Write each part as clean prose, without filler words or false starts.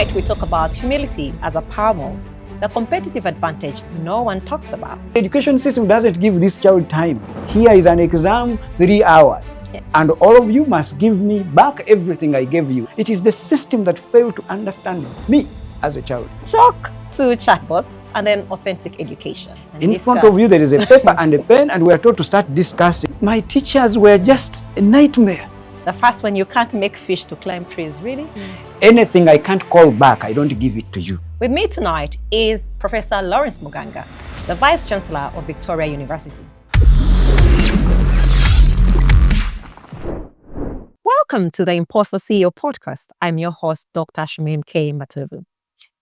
Tonight, we talk about humility as a power move, the competitive advantage no one talks about. The education system doesn't give this child time. Here is an exam, 3 hours. Yeah. And all of you must give me back everything I gave you. It is the system that failed to understand me as a child. Talk to chatbots and then authentic education. In front of you, there is a paper and a pen, and we are told to start discussing. My teachers were just a nightmare. The first one, you can't make fish to climb trees, really? Anything I can't call back, I don't give it to you. With me tonight is Professor Lawrence Muganga, the Vice Chancellor of Victoria University. Welcome to the Imposter CEO podcast. I'm your host, Dr. Shamim K.Matovu.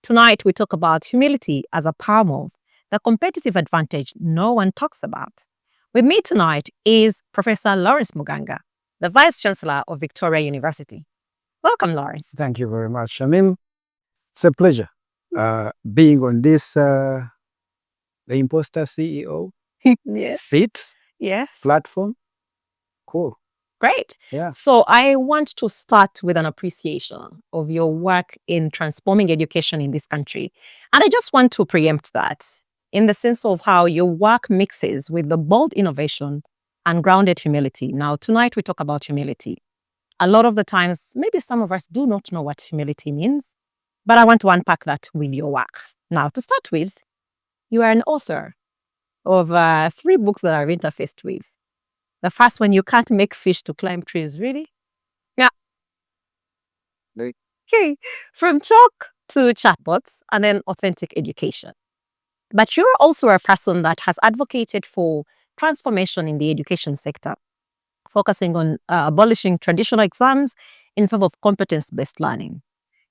Tonight, we talk about humility as a power move, the competitive advantage no one talks about. With me tonight is Professor Lawrence Muganga, the Vice Chancellor of Victoria University. Welcome, Lawrence. Thank you very much, Shamim. It's a pleasure being on this, the Imposter CEO Yes. seat, Yes. platform. Cool. Great. Yeah. So I want to start with an appreciation of your work in transforming education in this country. And I just want to preempt that in the sense of how your work mixes with the bold innovation and grounded humility. Now, tonight we talk about humility. A lot of the times, maybe some of us do not know what humility means, but I want to unpack that with your work. Now, to start with, you are an author of 3 books that I've interfaced with. The first one, you can't make fish to climb trees, really? Yeah. Okay. From talk to chatbots and then authentic education. But you're also a person that has advocated for transformation in the education sector, focusing on abolishing traditional exams in favor of competence-based learning.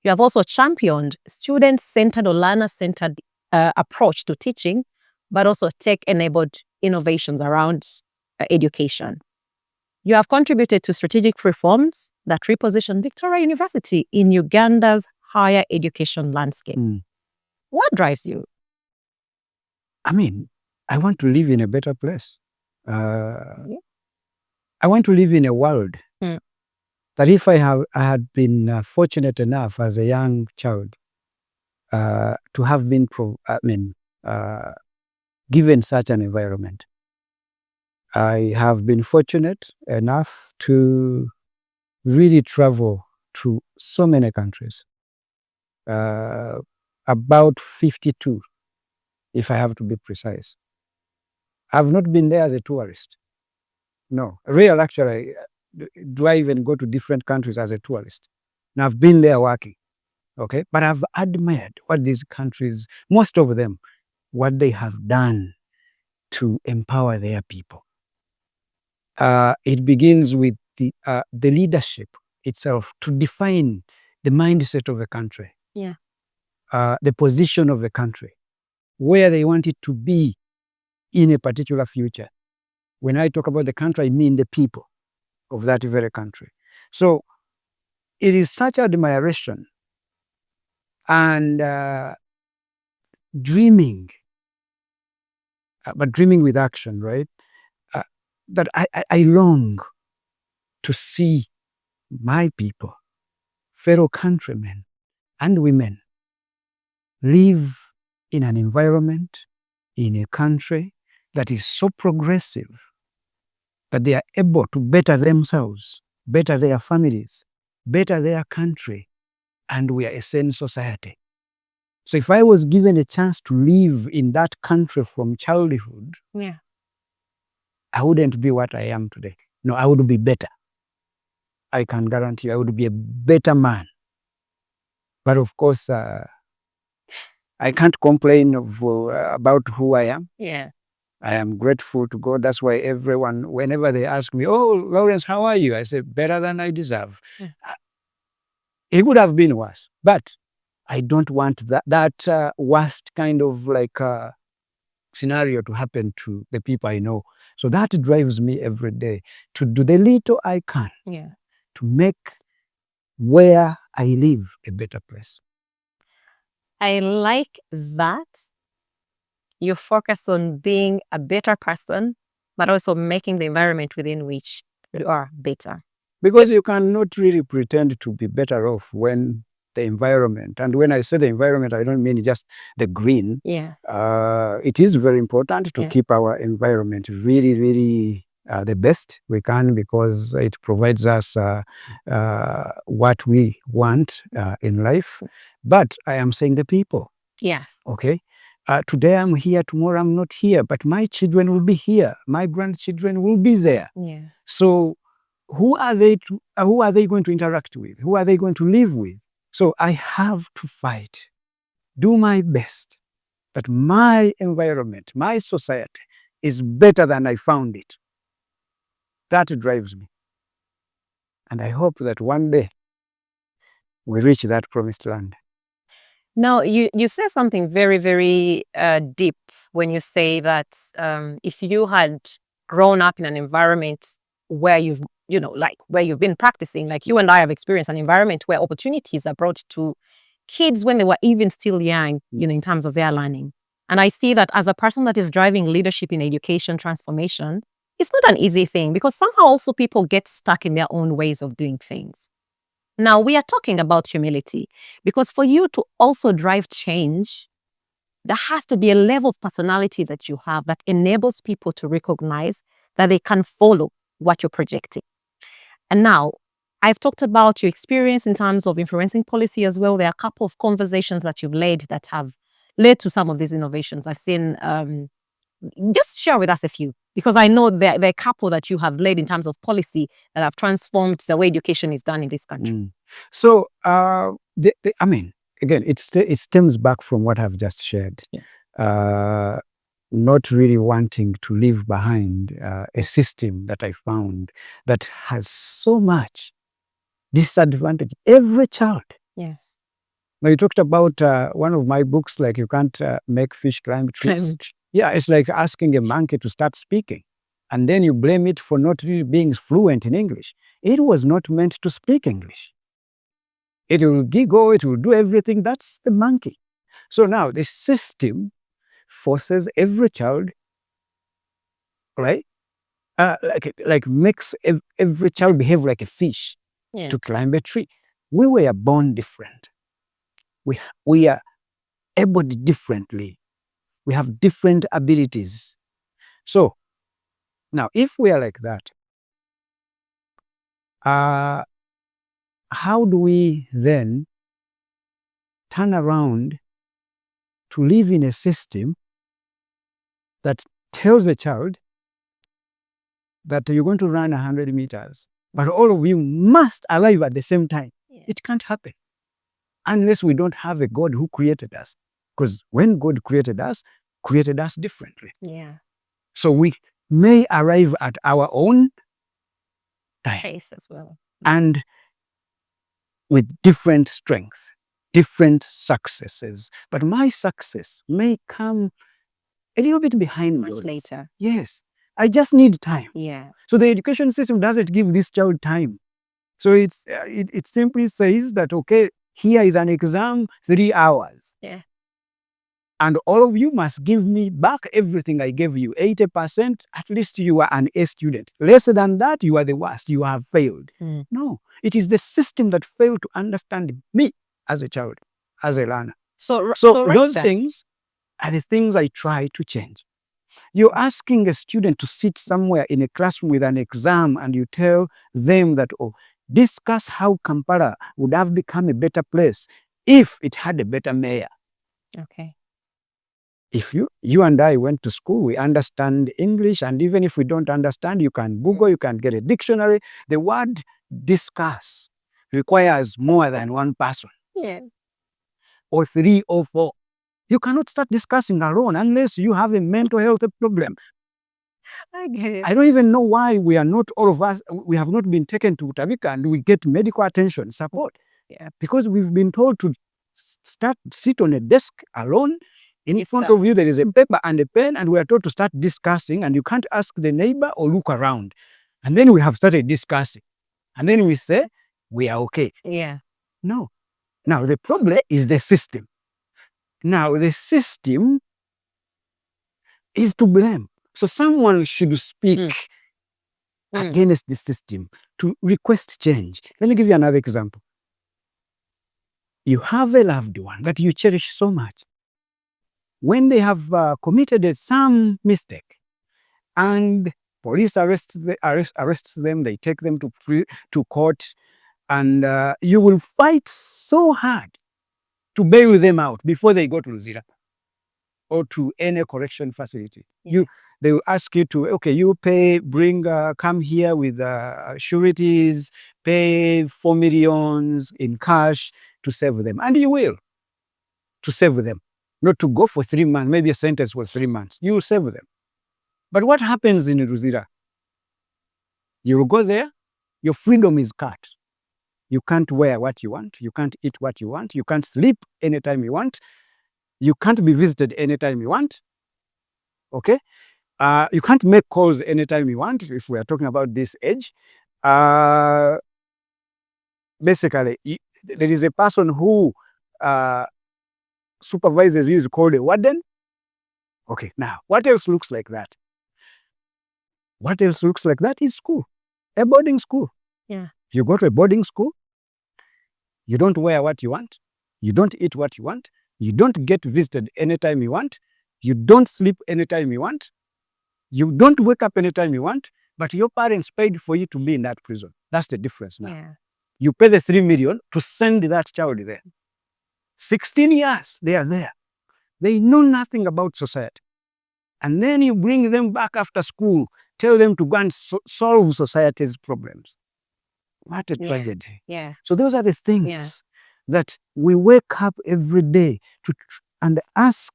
You have also championed student-centered or learner-centered approach to teaching, but also tech-enabled innovations around education. You have contributed to strategic reforms that reposition Victoria University in Uganda's higher education landscape. What drives you? I mean, I want to live in a better place. I want to live in a world that if I had been fortunate enough as a young child to have been given such an environment. I have been fortunate enough to really travel to so many countries, about 52, if I have to be precise. I've not been there as a tourist. No, real actually, do I even go to different countries as a tourist? Now I've been there working, okay? But I've admired what these countries, most of them, what they have done to empower their people. It begins with the leadership itself to define the mindset of a country, the position of a country, where they want it to be in a particular future. When I talk about the country, I mean the people of that very country. So it is such admiration and dreaming, but dreaming with action, right? That I long to see my people, fellow countrymen and women, live in an environment, in a country that is so progressive that they are able to better themselves, better their families, better their country, and we are a sane society. So if I was given a chance to live in that country from childhood, I wouldn't be what I am today. No, I would be better. I can guarantee you I would be a better man. But of course, I can't complain about who I am. I am grateful to God. That's why everyone, whenever they ask me, "Oh, Lawrence, how are you?" I say, better than I deserve. It would have been worse, but I don't want that worst kind of scenario to happen to the people I know. So that drives me every day to do the little I can to make where I live a better place. I like that you focus on being a better person, but also making the environment within which you are better. Because you cannot really pretend to be better off when the environment. And when I say the environment, I don't mean just the green. Yeah. It is very important to Yeah. keep our environment really, really the best we can, because it provides us what we want in life. But I am saying the people. Yes. Okay. Today I'm here, tomorrow I'm not here, but my children will be here. My grandchildren will be there. Yeah. So who are they going to interact with? Who are they going to live with? So I have to fight, do my best that my environment, my society is better than I found it. That drives me. And I hope that one day we reach that promised land. Now, you say something very, very deep when you say that if you had grown up in an environment where you've, where you've been practicing, like you and I have experienced an environment where opportunities are brought to kids when they were even still young, in terms of their learning. And I see that as a person that is driving leadership in education transformation, it's not an easy thing, because somehow also people get stuck in their own ways of doing things. Now, we are talking about humility, because for you to also drive change, there has to be a level of personality that you have that enables people to recognize that they can follow what you're projecting. And now, I've talked about your experience in terms of influencing policy as well. There are a couple of conversations that you've led that have led to some of these innovations. I've seen, just share with us a few, because I know there are a couple that you have led in terms of policy that have transformed the way education is done in this country. So, I mean, again, it stems back from what I've just shared. Yes. Not really wanting to leave behind a system that I found that has so much disadvantage. Every child. Yes. Now, you talked about one of my books, like you can't make fish climb trees. Yeah, it's like asking a monkey to start speaking, and then you blame it for not really being fluent in English. It was not meant to speak English. It will giggle, it will do everything. That's the monkey. So now the system forces every child, right? Like makes every child behave like a fish to climb a tree. We were born different. We are able differently. We have different abilities. So now, if we are like that, how do we then turn around to live in a system that tells a child that you're going to run 100 meters, but all of you must arrive at the same time? It can't happen unless we don't have a God who created us. Because when God created us differently. Yeah. So we may arrive at our own time. Pace as well. And with different strengths, different successes. But my success may come a little bit behind Much yours. later. Yes. I just need time. Yeah. So the education system doesn't give this child time. So it simply says that, okay, here is an exam, 3 hours. Yeah. And all of you must give me back everything I gave you. 80%, at least you are an A student. Less than that, you are the worst. You have failed. No, it is the system that failed to understand me as a child, as a learner. So Those things are the things I try to change. You're asking a student to sit somewhere in a classroom with an exam, and you tell them that, oh, discuss how Kampala would have become a better place if it had a better mayor. Okay. If you and I went to school, we understand English, and even if we don't understand, you can Google, you can get a dictionary. The word discuss requires more than one person. Yeah. Or 3 or 4. You cannot start discussing alone unless you have a mental health problem. I get it. I don't even know why we are not, all of us, we have not been taken to Utabika and we get medical attention, support. Yeah. Because we've been told to sit on a desk alone. In front of you, there is a paper and a pen, and we are told to start discussing, and you can't ask the neighbor or look around. And then we have started discussing. And then we say, we are okay. Yeah. No. Now, the problem is the system. Now, the system is to blame. So someone should speak against the system to request change. Let me give you another example. You have a loved one that you cherish so much. When they have committed some mistake and police arrests them, they take them to court, and you will fight so hard to bail them out before they go to Luzira or to any correction facility. They will ask you to, okay, you pay, come here with sureties, pay 4 million in cash to save them. And you will, to save them. Not to go for 3 months, maybe a sentence for 3 months. You will save them. But what happens in Luzira? You will go there, your freedom is cut. You can't wear what you want, you can't eat what you want, you can't sleep anytime you want, you can't be visited anytime you want. Okay? You can't make calls anytime you want, if we are talking about this age. Basically, there is a person who supervises you, is called a warden. Okay, now, what else looks like that? What else looks like that is school, a boarding school. Yeah. You go to a boarding school, you don't wear what you want, you don't eat what you want, you don't get visited anytime you want, you don't sleep anytime you want, you don't wake up anytime you want, but your parents paid for you to be in that prison. That's the difference now. Yeah. You pay the 3 million to send that child there. 16 years, they are there. They know nothing about society. And then you bring them back after school, tell them to go and solve society's problems. What a tragedy. Yeah. So those are the things that we wake up every day to and ask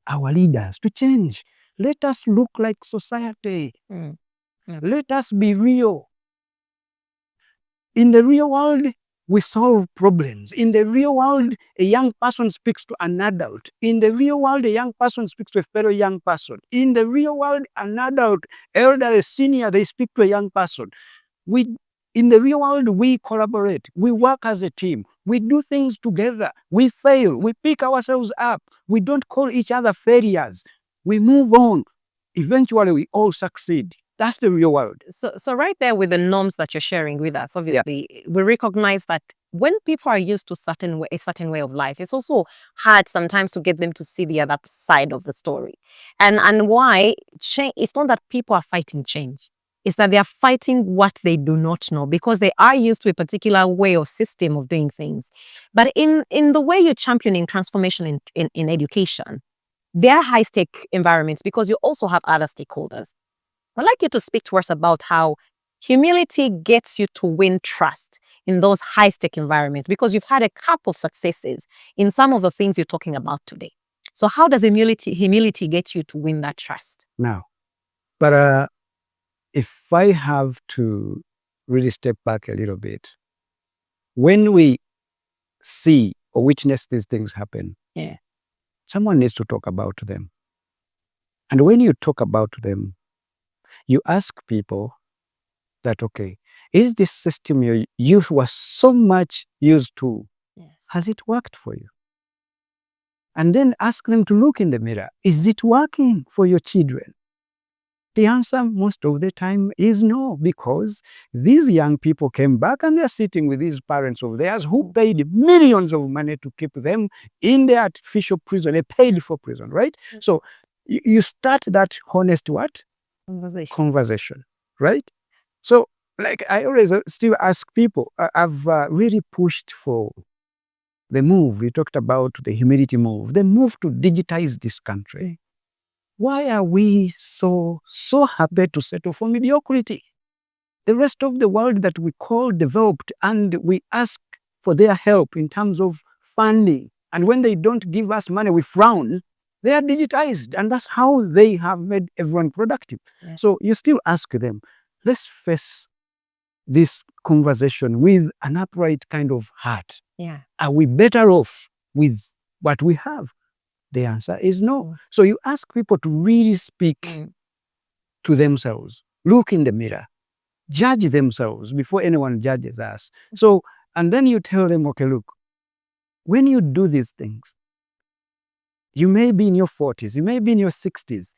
our leaders to change. Let us look like society. Let us be real. In the real world, we solve problems. In the real world, a young person speaks to an adult. In the real world, a young person speaks to a fellow young person. In the real world, an adult, elder, senior, they speak to a young person. In the real world, we collaborate. We work as a team. We do things together. We fail. We pick ourselves up. We don't call each other failures. We move on. Eventually, we all succeed. That's the real world. So right there with the norms that you're sharing with us, obviously, we recognize that when people are used to a certain way of life, it's also hard sometimes to get them to see the other side of the story. And why change? It's not that people are fighting change. It's that they are fighting what they do not know, because they are used to a particular way or system of doing things. But in the way you're championing transformation in education, there are high-stake environments because you also have other stakeholders. I'd like you to speak to us about how humility gets you to win trust in those high-stake environments, because you've had a couple of successes in some of the things you're talking about today. So how does humility get you to win that trust? Now, but if I have to really step back a little bit, when we see or witness these things happen, someone needs to talk about them. And when you talk about them, you ask people that, okay, is this system you were so much used to, has it worked for you? And then ask them to look in the mirror. Is it working for your children? The answer most of the time is no, because these young people came back and they're sitting with these parents of theirs who paid millions of money to keep them in the artificial prison, a paid for prison, right? So you start that honest what? Conversation, right? So like I always still ask people, I've really pushed for the move. We talked about the humility move, the move to digitize this country. Why are we so happy to settle for mediocrity? The rest of the world that we call developed, and we ask for their help in terms of funding, and when they don't give us money, we frown. They are digitized, and that's how they have made everyone productive. So you still ask them, let's face this conversation with an upright kind of heart. Are we better off with what we have? The answer is no. So you ask people to really speak to themselves, look in the mirror, judge themselves before anyone judges us. So, and then you tell them, okay, look, when you do these things, you may be in your 40s, you may be in your 60s,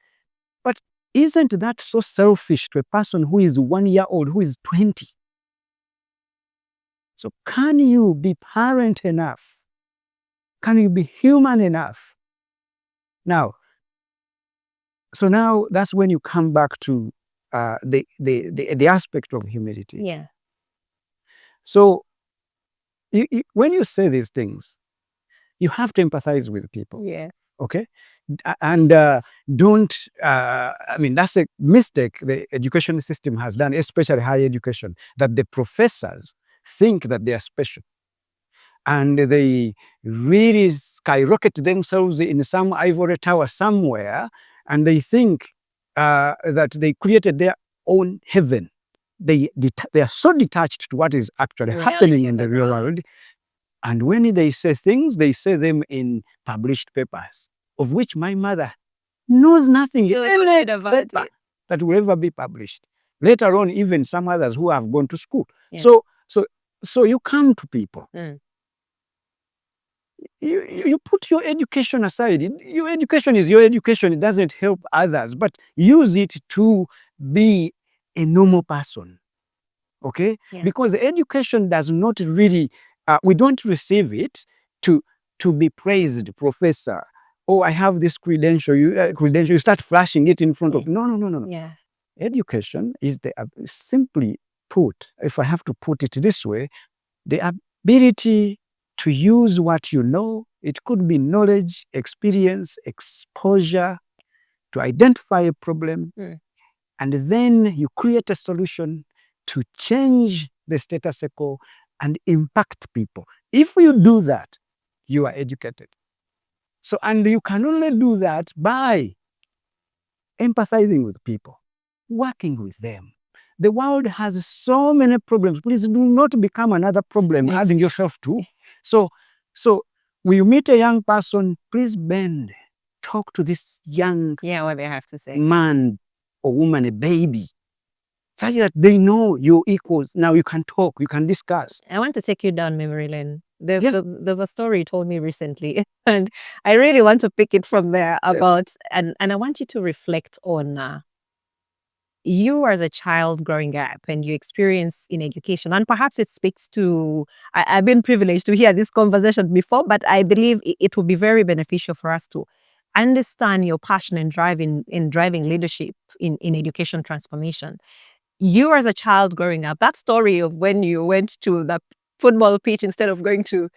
but isn't that so selfish to a person who is 1 year old, who is 20? So can you be parent enough? Can you be human enough? Now, so now that's when you come back to the aspect of humility. Yeah. So when you say these things, you have to empathize with people. Yes. Okay, and don't. I mean, that's a mistake the education system has done, especially higher education, that the professors think that they are special, and they really skyrocket themselves in some ivory tower somewhere, and they think that they created their own heaven. They are so detached to what is actually happening in the real world. And when they say things, they say them in published papers, of which my mother knows nothing that will ever be published. Later on, even some others who have gone to school. Yeah. So you come to people. You put your education aside. Your education is your education. It doesn't help others, but use it to be a normal person. Okay? Yeah. Because education does not really, we don't receive it to be praised, professor. Oh, I have this credential. You start flashing it in front of. No. Yeah. Education is simply put, if I have to put it this way, the ability to use what you know. It could be knowledge, experience, exposure, to identify a problem, and then you create a solution to change the status quo and impact people. If you do that, you are educated. So, and you can only do that by empathizing with people, working with them. The world has so many problems. Please do not become another problem, adding yourself to. So when you meet a young person, please bend, talk to this young what they have to say. Man or woman, a baby, such that they know you're equals. Now you can talk, you can discuss. I want to take you down memory lane. There's a story you told me recently, and I really want to pick it from there about, and I want you to reflect on you as a child growing up and your experience in education. And perhaps it speaks to, I've been privileged to hear this conversation before, but I believe it will be very beneficial for us to understand your passion in driving leadership in education transformation. You as a child growing up, that story of when you went to the football pitch instead of going to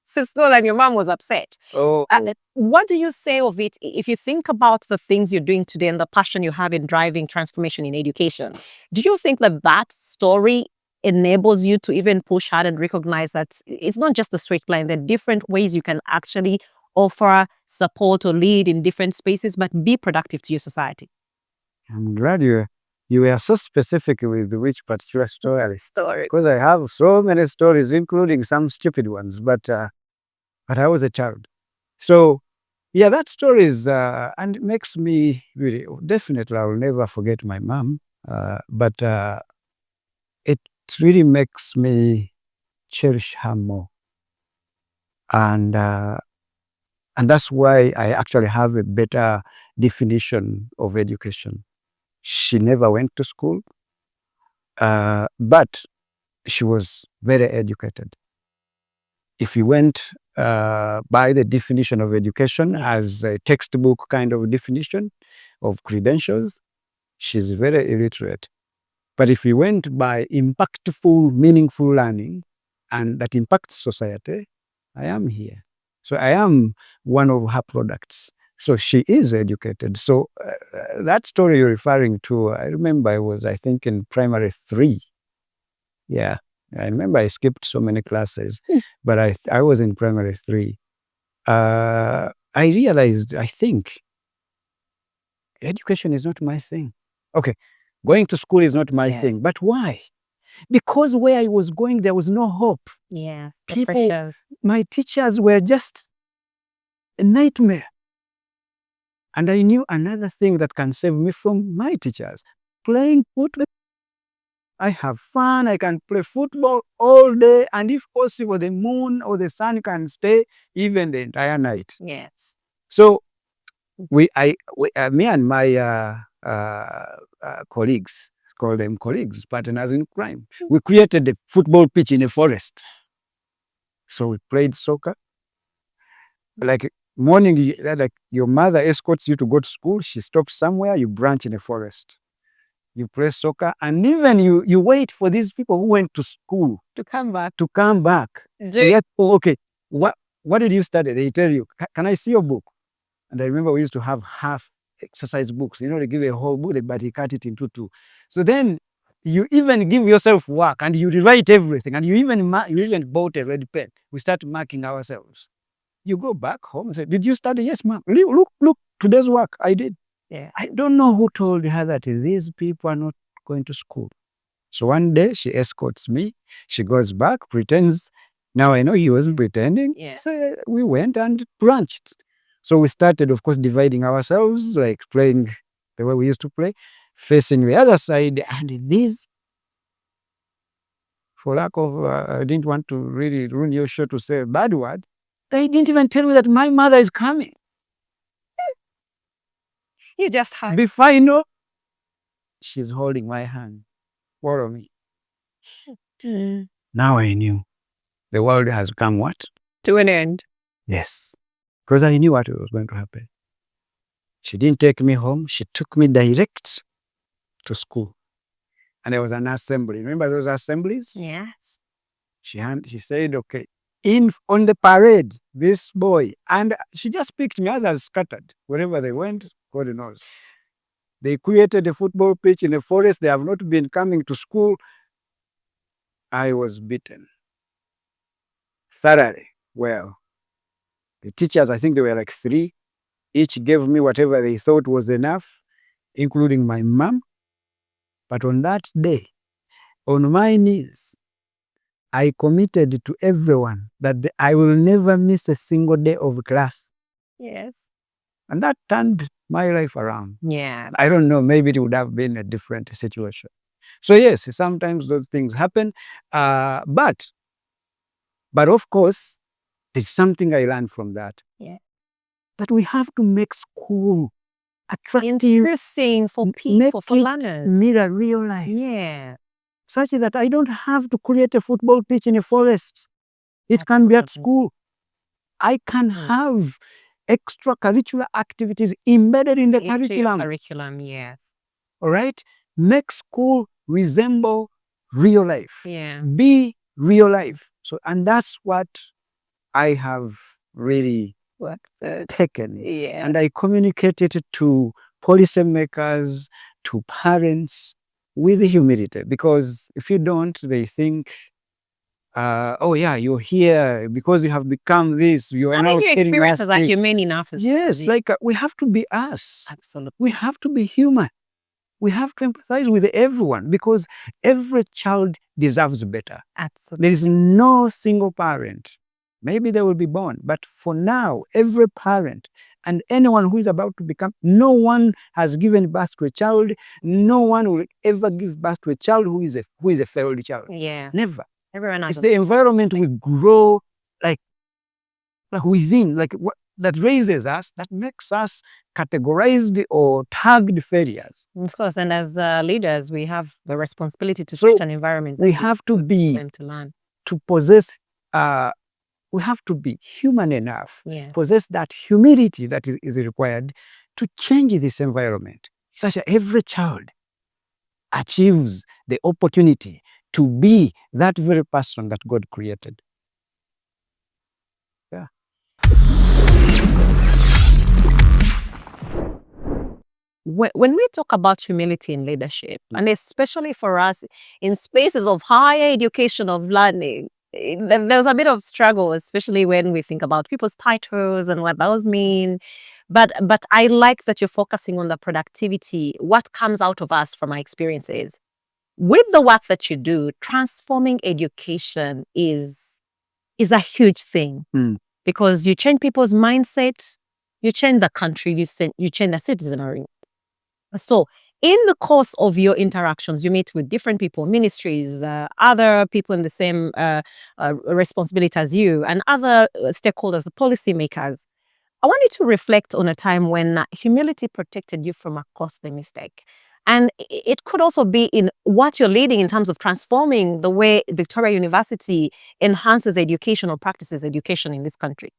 school and your mom was upset. What do you say of it if you think about the things you're doing today and the passion you have in driving transformation in education? Do you think that story enables you to even push hard and recognize that it's not just a straight line, there are different ways you can actually offer support or lead in different spaces, but be productive to your society? I'm glad you were so specific with which particular story. Because I have so many stories, including some stupid ones, but I was a child. So, yeah, that story is, and it makes me really, definitely, I will never forget my mom, but it really makes me cherish her more. And that's why I actually have a better definition of education. She never went to school, but she was very educated. If you went by the definition of education as a textbook kind of definition of credentials, she's very illiterate. But if you went by impactful, meaningful learning, and that impacts society, I am here. So I am one of her products. So she is educated. So that story you're referring to, I remember I think, in primary 3. Yeah. I remember I skipped so many classes, but I was in primary 3. I realized, I think, education is not my thing. Okay, going to school is not my thing. But why? Because where I was going, there was no hope. Yeah, people, my teachers were just a nightmare. And I knew another thing that can save me from my teachers: playing football. I have fun. I can play football all day, and if possible, the moon or the sun can stay even the entire night. Yes. So me and my colleagues call them colleagues, partners in crime. We created a football pitch in a forest. So we played soccer. Like morning, like your mother escorts you to go to school. She stops somewhere, you branch in a forest. You play soccer, and even you wait for these people who went to school to come back. Yet, okay, what did you study? They tell you, can I see your book? And I remember we used to have half exercise books. They give a whole book, but he cut it into two. So then you even give yourself work and you rewrite everything, and you even bought a red pen. We start marking ourselves. You go back home and say, did you study? Yes, ma'am. Look, today's work, I did. Yeah. I don't know who told her that these people are not going to school. So one day she escorts me. She goes back, pretends. Now I know he wasn't pretending. Yeah. So we went and branched. So we started, of course, dividing ourselves, like playing the way we used to play, facing the other side. And these, for lack of, I didn't want to really ruin your show to say a bad word, they didn't even tell me that my mother is coming. You just had. Before I know, she's holding my hand. Follow me. Now I knew the world has come what? To an end. Yes. Because I knew what was going to happen. She didn't take me home. She took me direct to school. And there was an assembly. Remember those assemblies? Yes. She said, okay, on the parade, this boy, and she just picked me, others scattered. Wherever they went, God knows. They created a football pitch in the forest. They have not been coming to school. I was beaten thoroughly. Well, the teachers, I think they were like 3, each gave me whatever they thought was enough, including my mom. But on that day, on my knees, I committed to everyone that I will never miss a single day of class. Yes. And that turned my life around. Yeah. I don't know, maybe it would have been a different situation. So yes, sometimes those things happen. But of course, there's something I learned from that. Yeah. That we have to make school attractive, interesting for people, for learners. Mirror real life. Yeah. Such that I don't have to create a football pitch in a forest. It can be at school. I can have extracurricular activities embedded in the curriculum. Yes. All right? Make school resemble real life. Yeah. Be real life. So, and that's what I have really taken. Yeah. And I communicated to policymakers, to parents with humility, because if you don't, they think, oh yeah, you're here because you have become this. You are now carrying us. Are humane enough. Yes, like we have to be us. Absolutely. We have to be human. We have to empathize with everyone because every child deserves better. Absolutely. There is no single parent. Maybe they will be born, but for now, every parent and anyone who is about to become, no one has given birth to a child. No one will ever give birth to a child who is a failed child. Yeah. Never. Everyone has. It's the environment we grow like within, like what that raises us, that makes us categorized or tagged failures. Of course, and as leaders, we have the responsibility to create an environment. We have to be them to learn, to possess. We have to be human enough, possess that humility that is required to change this environment, such that every child achieves the opportunity to be that very person that God created. Yeah. When we talk about humility in leadership, and especially for us in spaces of higher education, of learning, there's a bit of struggle, especially when we think about people's titles and what those mean. But I like that you're focusing on the productivity, what comes out of us from our experiences. With the work that you do, transforming education is a huge thing because you change people's mindset, you change the country, you change the citizenry. So in the course of your interactions, you meet with different people, ministries, other people in the same responsibility as you, and other stakeholders, policymakers. I want you to reflect on a time when humility protected you from a costly mistake. And it could also be in what you're leading in terms of transforming the way Victoria University enhances educational practices, education in this country.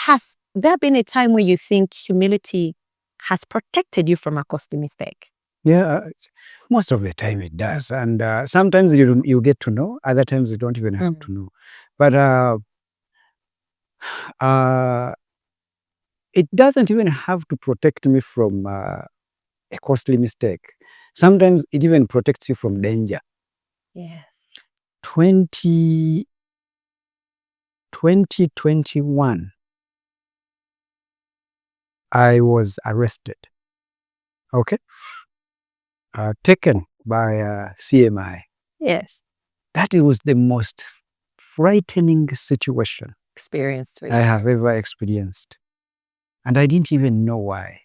Has there been a time where you think humility has protected you from a costly mistake? Yeah, most of the time it does. And sometimes you get to know, other times you don't even have to know. But it doesn't even have to protect me from a costly mistake. Sometimes it even protects you from danger. Yes. 2021, I was arrested. Okay? Taken by CMI. Yes. That was the most frightening situation Experienced with. I have ever experienced. And I didn't even know why.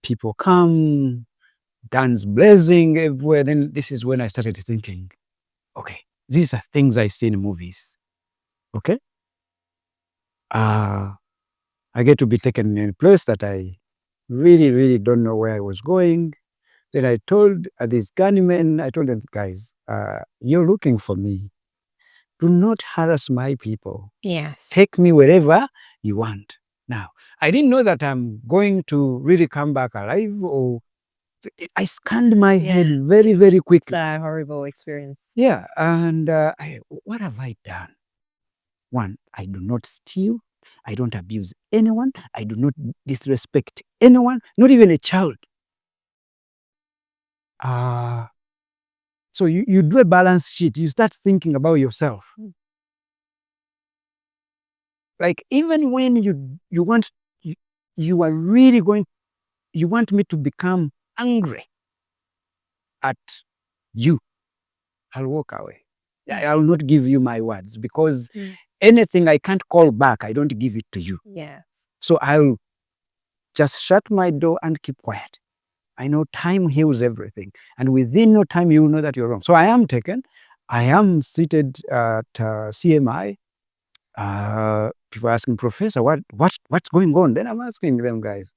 People come, guns blazing everywhere. Then this is when I started thinking, okay, these are things I see in movies. Okay? I get to be taken in a place that I really, really don't know where I was going. Then I told these gunmen, I told them, guys, you're looking for me. Do not harass my people. Yes. Take me wherever you want. Now, I didn't know that I'm going to really come back alive, or I scanned my head very, very quickly. It's a horrible experience. Yeah, and what have I done? One, I do not steal. I don't abuse anyone. I do not disrespect anyone, not even a child. So you do a balance sheet. You start thinking about yourself. Like even when you want, you are really going, you want me to become angry at you, I'll walk away. I'll not give you my words, because anything I can't call back, I don't give it to you. Yes. So I'll just shut my door and keep quiet. I know time heals everything. And within no time, you will know that you're wrong. So I am taken. I am seated at CMI. People asking, Professor, what's going on? Then I'm asking them, guys,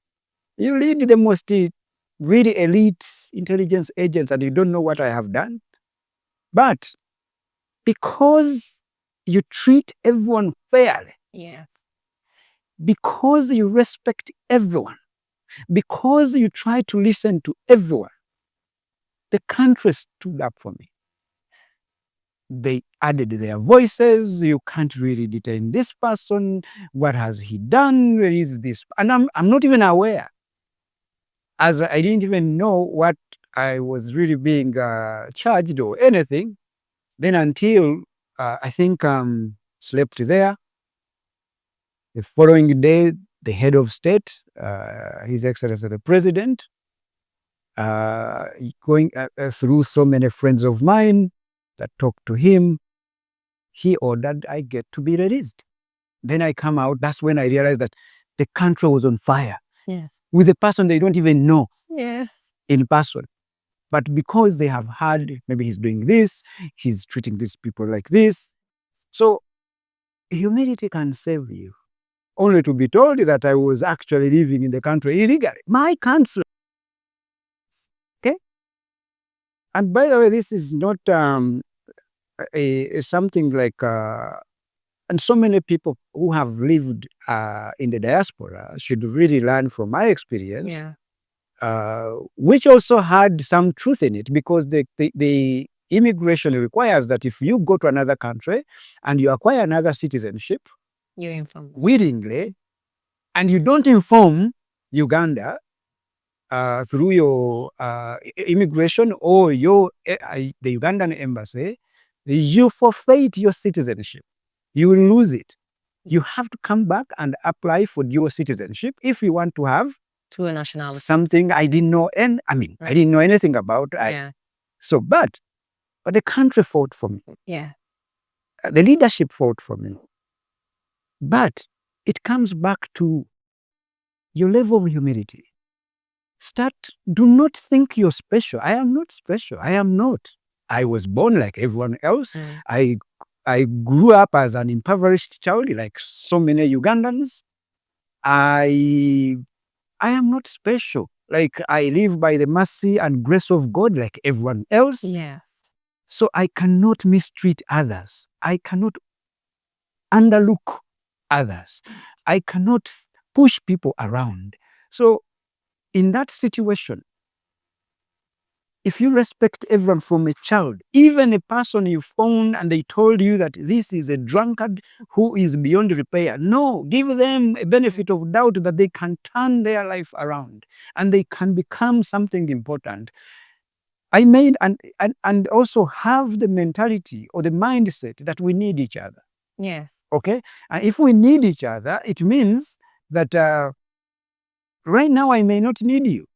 you lead the most really elite intelligence agents and you don't know what I have done? But because you treat everyone fairly, Yes. because you respect everyone, because you try to listen to everyone, the country stood up for me. They added their voices. You can't really detain this person. What has he done? Where is this? And I'm not even aware, as I didn't even know what I was really being charged or anything. Then until I think slept there. The following day, the head of state, His Excellency the President, going through so many friends of mine that talked to him, he ordered I get to be released. Then I come out. That's when I realized that the country was on fire. Yes. With a person they don't even know. Yes. In person. But because they have heard, maybe he's doing this, he's treating these people like this. So humility can save you. Only to be told that I was actually living in the country illegally. My country. Okay? And by the way, this is not something like, and so many people who have lived in the diaspora should really learn from my experience. Yeah. Which also had some truth in it, because the immigration requires that if you go to another country and you acquire another citizenship willingly, and you don't inform Uganda through your immigration or the Ugandan embassy, you forfeit your citizenship. You will lose it. You have to come back and apply for dual citizenship if you want to have to a nationality. Something I didn't know, and I didn't know anything about. So, but the country fought for me. Yeah. The leadership fought for me. But it comes back to your level of humility. Do not think you're special. I am not special. I am not. I was born like everyone else. I grew up as an impoverished child, like so many Ugandans. I am not special. like I live by the mercy and grace of God like everyone else. Yes. So I cannot mistreat others. I cannot underlook others. I cannot push people around. So in that situation, if you respect everyone from a child, even a person you found and they told you that this is a drunkard who is beyond repair, no, give them a benefit of doubt that they can turn their life around and they can become something important. I made and also have the mentality or the mindset that we need each other. Yes. Okay, and if we need each other, it means that right now I may not need you.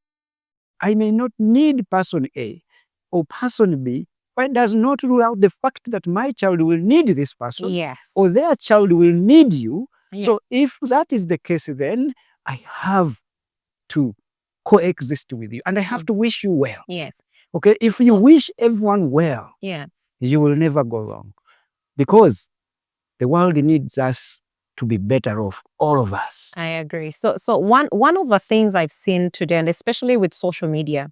I may not need person A or person B, but it does not rule out the fact that my child will need this person Yes. or their child will need you. Yeah. So if that is the case, then I have to coexist with you and I have to wish you well. Yes. Okay, if you wish everyone well, Yes. you will never go wrong because the world needs us to be better off, all of us. I agree. So one of the things I've seen today, and especially with social media,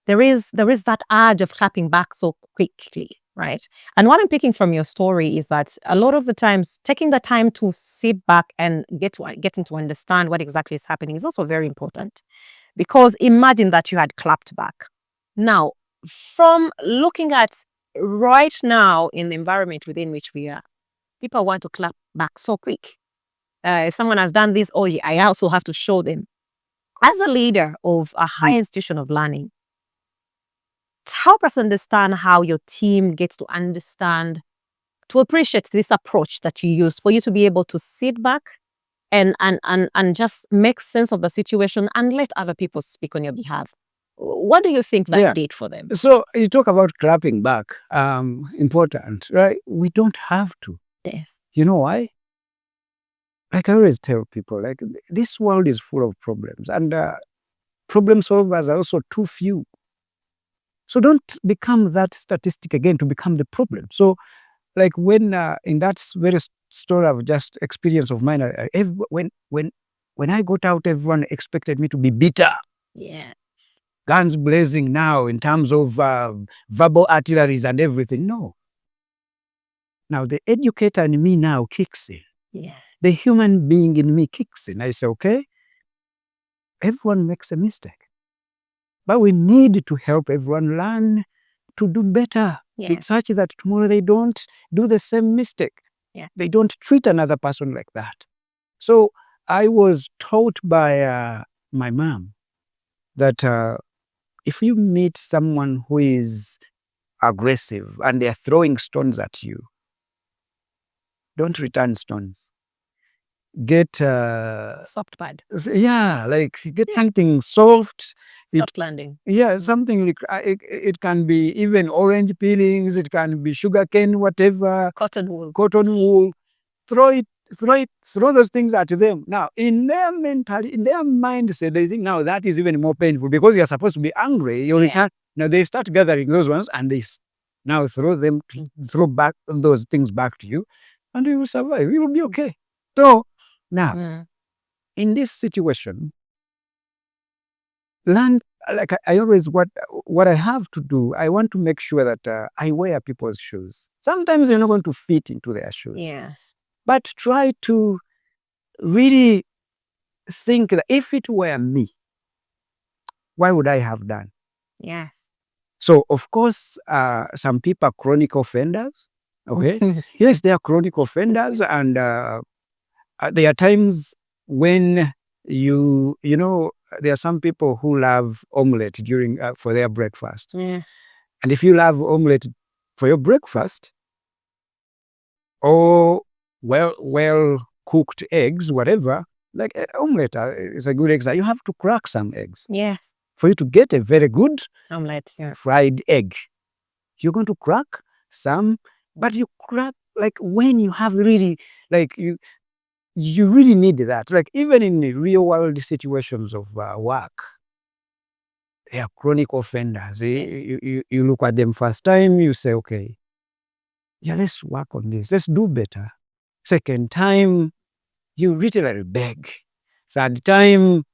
there is that urge of clapping back so quickly, right? And what I'm picking from your story is that a lot of the times taking the time to sit back and getting to understand what exactly is happening is also very important. Because imagine that you had clapped back. Now, from looking at right now in the environment within which we are, people want to clap back so quick. If someone has done this, oh yeah, I also have to show them. As a leader of a high institution of learning, help us understand how your team gets to understand, to appreciate this approach that you use for you to be able to sit back and just make sense of the situation and let other people speak on your behalf. What do you think that did for them? So you talk about clapping back, important, right? We don't have to. Yes. You know why? Like I always tell people, like this world is full of problems and problem solvers are also too few. So don't become that statistic again to become the problem. So like when in that very story of just experience of mine, when I got out, everyone expected me to be bitter. Yeah. Guns blazing now in terms of verbal artilleries and everything. No. Now the educator in me now kicks in. Yeah. The human being in me kicks in. I say, okay, everyone makes a mistake. But we need to help everyone learn to do better, such that tomorrow they don't do the same mistake. Yeah. They don't treat another person like that. So I was taught by my mom that if you meet someone who is aggressive and they're throwing stones at you, don't return stones. Get soft pad. Yeah, like get something soft. Soft landing. Yeah, something like it can be even orange peelings, it can be sugarcane, whatever. Cotton wool. Cotton wool. Throw those things at them. Now, in their mentality, in their mindset, they think now that is even more painful because you're supposed to be angry. You return. Now they start gathering those ones and they now throw back those things back to you, and you will survive. You will be okay. So now, in this situation, learn, like I always, what I have to do, I want to make sure that I wear people's shoes. Sometimes you're not going to fit into their shoes. Yes. But try to really think that if it were me, what would I have done? Yes. So, of course, some people are chronic offenders. Okay. Yes, they are chronic offenders, and there are times when you know, there are some people who love omelette during for their breakfast. Yeah. And if you love omelette for your breakfast, or well cooked eggs, whatever, like omelette is a good example. You have to crack some eggs. Yes. For you to get a very good Omelette. Yeah. fried egg, you're going to crack some, but you crack like when you have really, like you really need that. Like even in the real world situations of work, they are chronic offenders. You look at them first time, you say, okay, yeah, let's work on this. Let's do better. Second time, you literally beg. Third time,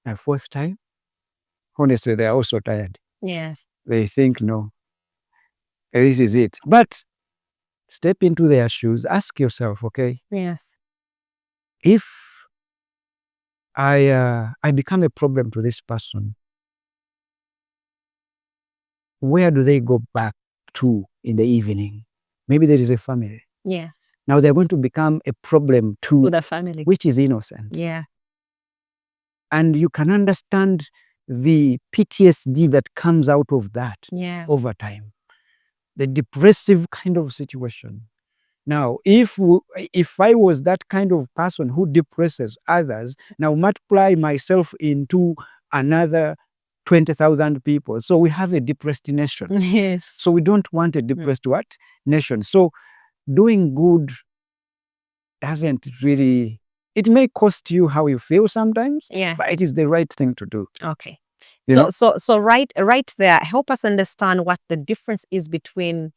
and fourth time, honestly, they are also tired. Yes. They think, no, this is it. But step into their shoes, ask yourself, okay, Yes. if I become a problem to this person, where do they go back to in the evening? Maybe there is a family. Yes. Now they're going to become a problem To to the family. which is innocent. Yeah. And you can understand the PTSD that comes out of that Yeah. over time, the depressive kind of situation. Now, if I was that kind of person who depresses others, now multiply myself into another 20,000 people. So we have a depressed nation. Yes. So we don't want a depressed what? Nation. So doing good doesn't really, it may cost you how you feel sometimes, Yeah. but it is the right thing to do. Okay. You know? So right there, help us understand what the difference is between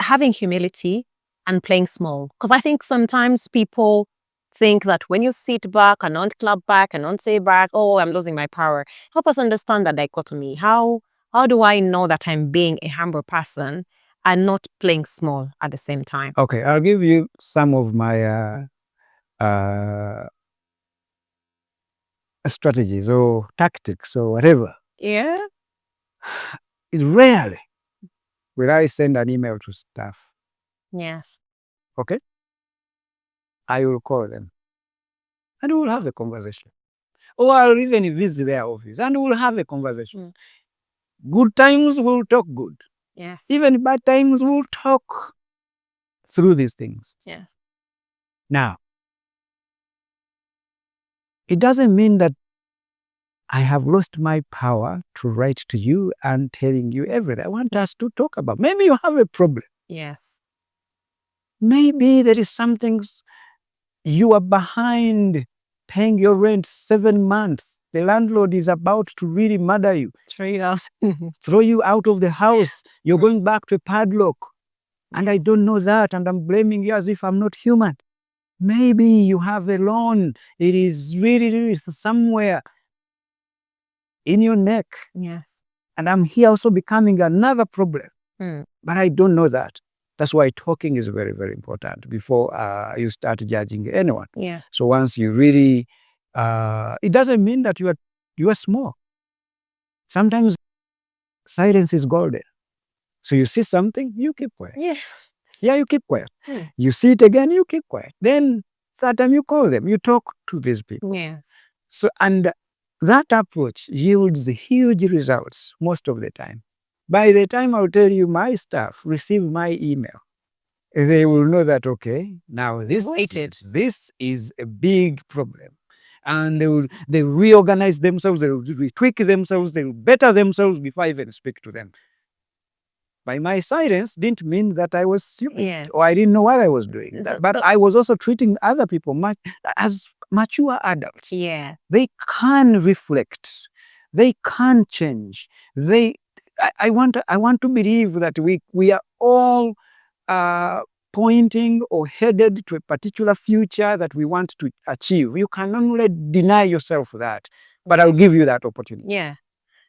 having humility and playing small. Because I think sometimes people think that when you sit back and not clap back and not say back, oh, I'm losing my power. Help us understand that dichotomy. How do I know that I'm being a humble person and not playing small at the same time? Okay, I'll give you some of my strategies or tactics or whatever. Yeah. Rarely will I send an email to staff. Yes. Okay? I will call them and we'll have a conversation. Or I'll even visit their office and we'll have a conversation. Good times, we'll talk good. Yes. Even bad times, we'll talk through these things. Yeah. Now, it doesn't mean that I have lost my power to write to you and telling you everything. I want us to talk about. Maybe you have a problem. Yes. Maybe there is something you are behind paying your rent 7 months. The landlord is about to really murder you. Throw you out of the house. You're going back to a padlock. And I don't know that. And I'm blaming you as if I'm not human. Maybe you have a loan. It is really somewhere in your neck. Yes. And I'm here also becoming another problem. But I don't know that. That's why talking is very, very important before you start judging anyone. Yeah. So once you really, it doesn't mean that you are small. Sometimes silence is golden. So you see something, you keep quiet. Yes. Yeah, you keep quiet. You see it again, you keep quiet. Then third time you call them, you talk to these people. Yes. So, and that approach yields huge results most of the time. By the time I'll tell you my staff receive my email, they will know that, okay, now this is a big problem. And they reorganize themselves, they will retweak themselves, they will better themselves before I even speak to them. By my silence didn't mean that I was stupid or I didn't know what I was doing. But I was also treating other people as mature adults. Yeah. They can reflect. They can change. I want to believe that we are all pointing or headed to a particular future that we want to achieve. You can only deny yourself that, but I'll give you that opportunity. Yeah.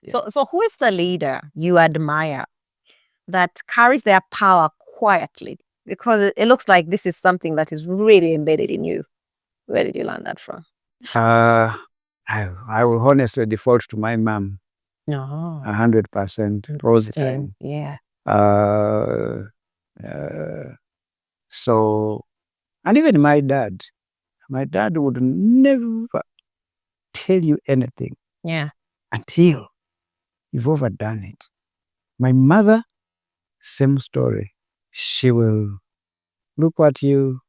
So who is the leader you admire that carries their power quietly? Because it looks like this is something that is really embedded in you. Where did you learn that from? I will honestly default to my mom. No. 100% all the time. Yeah. So, and even my dad would never tell you anything. Yeah. Until you've overdone it. My mother, same story. She will look at you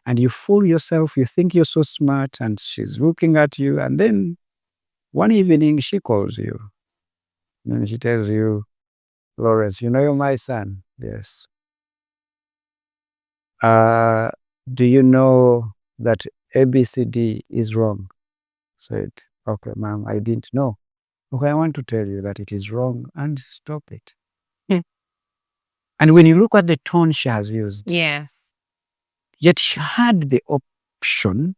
and you fool yourself. You think you're so smart and she's looking at you. And then one evening she calls you. And she tells you, Lawrence, you know you're my son. Yes. Do you know that ABCD is wrong? Said, okay, ma'am, I didn't know. Okay, I want to tell you that it is wrong and stop it. And when you look at the tone she has used, Yes. yet she had the option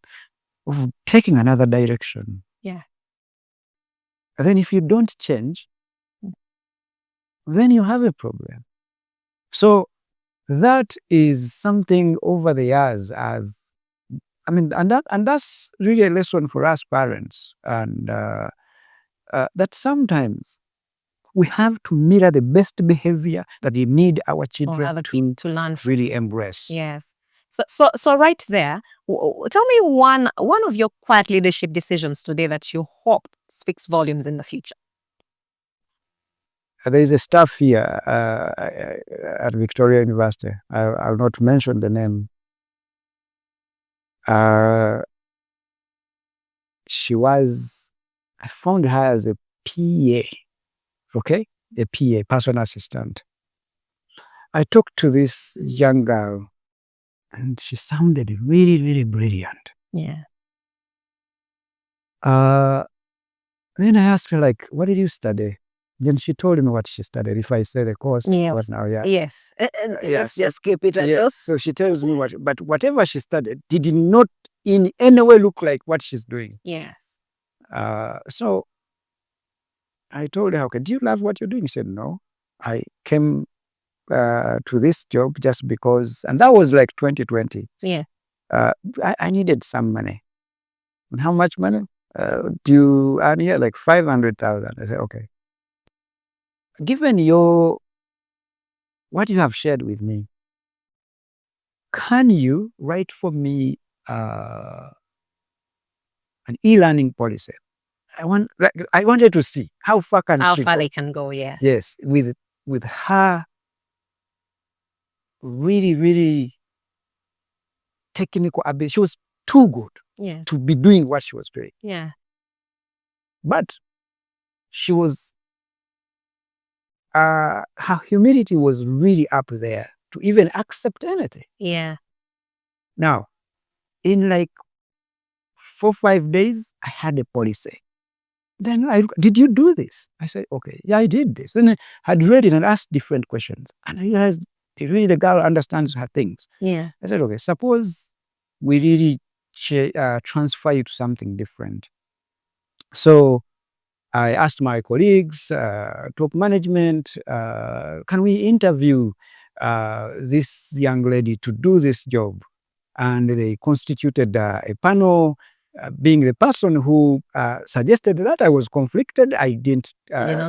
of taking another direction. Yeah. And then if you don't change, then you have a problem. So that is something over the years and that's really a lesson for us parents, and that sometimes we have to mirror the best behavior that we need our children to learn from. Really embrace. Yes. So right there, tell me one of your quiet leadership decisions today that you hope speaks volumes in the future. There is a staff here at Victoria University. I'll not mention the name. I found her as a PA, okay? A PA, personal assistant. I talked to this young girl and she sounded really, really brilliant. Yeah. Then I asked her, like, what did you study? Then she told me what she studied. If I say the course, what now? Yeah. Yes. Let's just keep it at yes. So she tells me but whatever she studied did not in any way look like what she's doing. Yes. So I told her, okay, do you love what you're doing? She said, no. I came to this job just because, and that was like 2020. Yeah. I needed some money. And how much money? Do you earn here? Like 500,000. I said, okay. Given what you have shared with me, can you write for me an e-learning policy? I wanted to see how far they can go. Yeah. Yes, with her really, really technical ability. She was too good to be doing what she was doing. Yeah. But she was, her humility was really up there to even accept anything. Yeah. Now, in like 4 or 5 days, I had a policy. Then did you do this? I said, okay, yeah, I did this. Then I had read it and asked different questions. And I realized really the girl understands her things. Yeah. I said, okay, suppose we really transfer you to something different. So I asked my colleagues, top management, can we interview this young lady to do this job? And they constituted a panel. Being the person who suggested that, I was conflicted. I didn't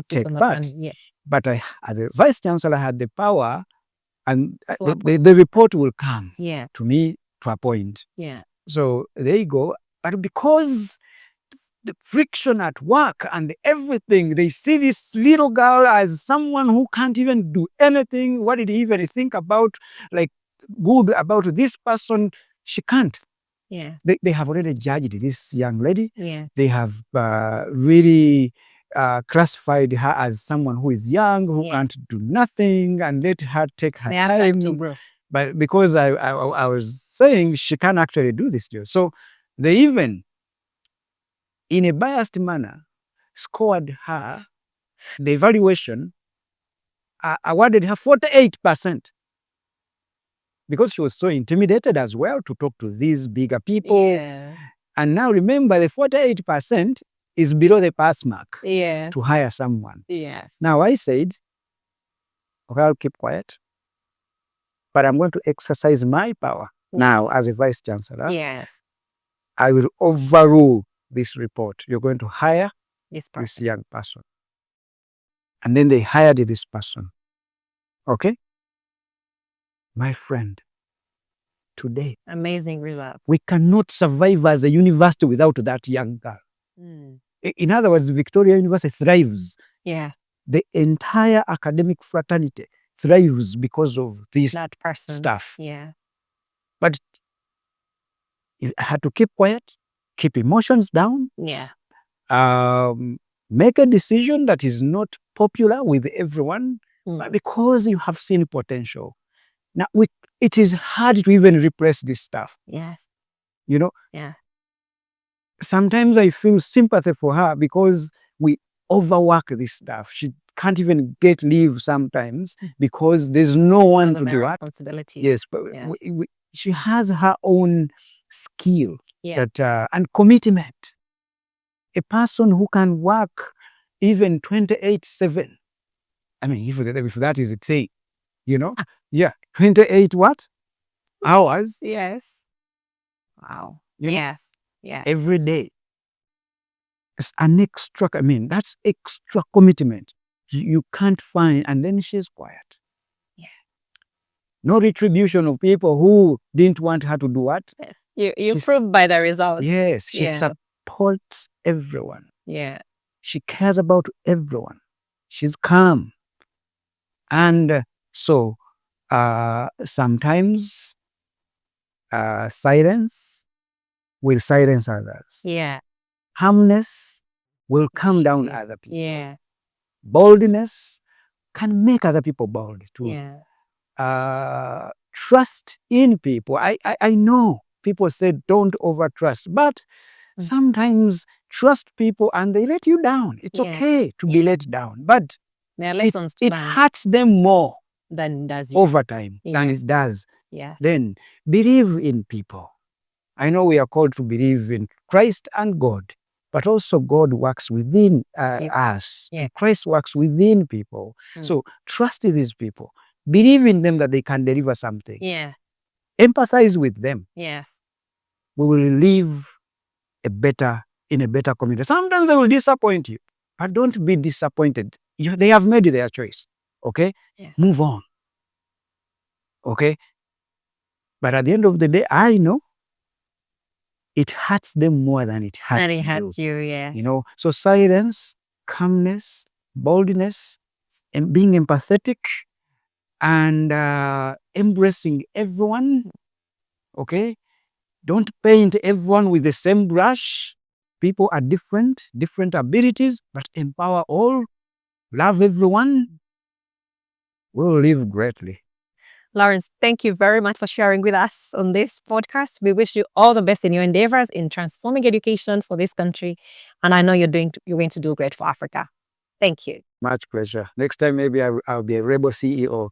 take part. Yeah. But as a vice chancellor, I had the power, and the report will come to me to a point. Yeah. So there you go. But because the friction at work and everything, they see this little girl as someone who can't even do anything. What did he even think about, like, good about this person? She can't. Yeah. They have already judged this young lady. Yeah. They have really classified her as someone who is young, who can't do nothing, and let her take her time. But because I was saying she can't actually do this job. So they even, in a biased manner, scored her, the evaluation, awarded her 48%. Because she was so intimidated as well to talk to these bigger people. Yeah. And now remember, the 48% is below the pass mark to hire someone. Yes. Now I said, okay, I'll keep quiet, but I'm going to exercise my power now as a vice chancellor. Yes. I will overrule this report. You're going to hire this young person. And then they hired this person. Okay? My friend, today, amazing results. We cannot survive as a university without that young girl. In other words, Victoria University thrives. Yeah. The entire academic fraternity thrives because of this stuff. Yeah. But I had to keep quiet, keep emotions down. Yeah. Make a decision that is not popular with everyone, but because you have seen potential. Now, it is hard to even replace this stuff. Yes. You know? Yeah. Sometimes I feel sympathy for her because we overwork this stuff. She can't even get leave sometimes because there's no one to do it. Yes, but she has her own skill that and commitment. A person who can work even 28/7. I mean, if that is the thing, 28 what? Hours. Yes. Wow. You know, Yes. Yes. every day. It's an extra, that's extra commitment. You can't find, and then she's quiet. Yeah. No retribution of people who didn't want her to do what? You proved by the results. Yes, she Yeah. supports everyone. Yeah. She cares about everyone. She's calm. And so sometimes silence will silence others. Yeah. Calmness will calm down other people. Yeah. Boldness can make other people bold too. Yeah. Trust in people. I know people say don't overtrust, but sometimes trust people and they let you down. It's okay to be let down, but there are lessons to it learn hurts them more than does you. over time than Yes. it does. Yes. Then believe in people. I know we are called to believe in Christ and God, but also God works within us. Yeah. Christ works within people. So trust in these people. Believe in them that they can deliver something. Yeah. Empathize with them. Yes. We will live in a better community. Sometimes they will disappoint you, but don't be disappointed. They have made their choice. Okay? Yeah. Move on. Okay? But at the end of the day, I know it hurts them more than it hurts you. Yeah. So silence, calmness, boldness, and being empathetic, and embracing everyone. Okay? Don't paint everyone with the same brush. People are different abilities, but empower all, love everyone. We'll live greatly. Lawrence, thank you very much for sharing with us on this podcast. We wish you all the best in your endeavors in transforming education for this country. And I know you're going to do great for Africa. Thank you. Much pleasure. Next time, maybe I'll be a rebel CEO.